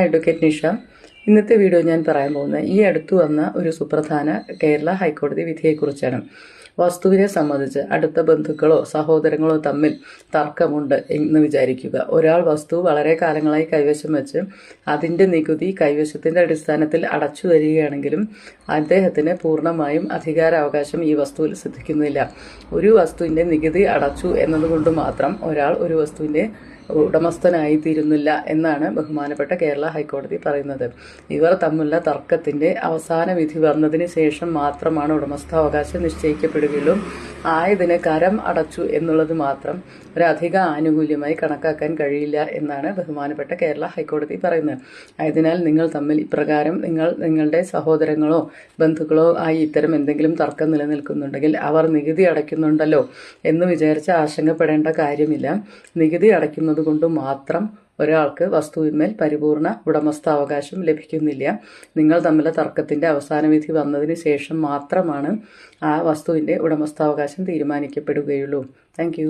Advocate Nisha. ഇന്നത്തെ video ഞാൻ പറയാൻ പോകുന്നത് ഈ അടുത്തു വന്ന ഒരു സുപ്രധാന കേരള ഹൈക്കോടതി വിധിയെക്കുറിച്ചാണ്. വസ്തുവിനെ സംബന്ധിച്ച് അടുത്ത ബന്ധുക്കളോ സഹോദരങ്ങളോ തമ്മിൽ തർക്കമുണ്ട് എന്ന് വിചാരിക്കുക. ഒരാൾ വസ്തു വളരെ കാലങ്ങളായി കൈവശം വെച്ച് അതിൻ്റെ നികുതി കൈവശത്തിൻ്റെ അടിസ്ഥാനത്തിൽ അടച്ചു വരികയാണെങ്കിലും അദ്ദേഹത്തിന് പൂർണ്ണമായും അധികാരാവകാശം ഈ വസ്തുവിൽ സിദ്ധിക്കുന്നില്ല. ഒരു വസ്തുവിൻ്റെ നികുതി അടച്ചു എന്നതുകൊണ്ട് മാത്രം ഒരാൾ ഒരു വസ്തുവിൻ്റെ ഉടമസ്ഥനായിത്തീരുന്നില്ല എന്നാണ് ബഹുമാനപ്പെട്ട കേരള ഹൈക്കോടതി പറയുന്നത്. ഇവർ തമ്മിലുള്ള തർക്കത്തിൻ്റെ അവസാന വിധി വന്നതിന് ശേഷം മാത്രമാണ് ഉടമസ്ഥാവകാശം നിശ്ചയിക്കപ്പെടുകയുള്ളൂ. ആയതിന് കരം അടച്ചു എന്നുള്ളത് മാത്രം ഒരധിക ആനുകൂല്യമായി കണക്കാക്കാൻ കഴിയില്ല എന്നാണ് ബഹുമാനപ്പെട്ട കേരള ഹൈക്കോടതി പറയുന്നത്. ആയതിനാൽ നിങ്ങൾ തമ്മിൽ ഇപ്രകാരം നിങ്ങളുടെ സഹോദരങ്ങളോ ബന്ധുക്കളോ ആയി ഇത്തരം എന്തെങ്കിലും തർക്കം നിലനിൽക്കുന്നുണ്ടെങ്കിൽ അവർ നികുതി അടയ്ക്കുന്നുണ്ടല്ലോ എന്ന് വിചാരിച്ച് ആശങ്കപ്പെടേണ്ട കാര്യമില്ല. നികുതി അടയ്ക്കുന്നത് കൊണ്ട് മാത്രം ഒരാൾക്ക് വസ്തുവിന്മേൽ പരിപൂർണ ഉടമസ്ഥാവകാശം ലഭിക്കുന്നില്ല. നിങ്ങൾ തമ്മിലെ തർക്കത്തിൻ്റെ അവസാന വിധി വന്നതിന് ശേഷം മാത്രമാണ് ആ വസ്തുവിൻ്റെ ഉടമസ്ഥാവകാശം തീരുമാനിക്കപ്പെടുകയുള്ളൂ. താങ്ക്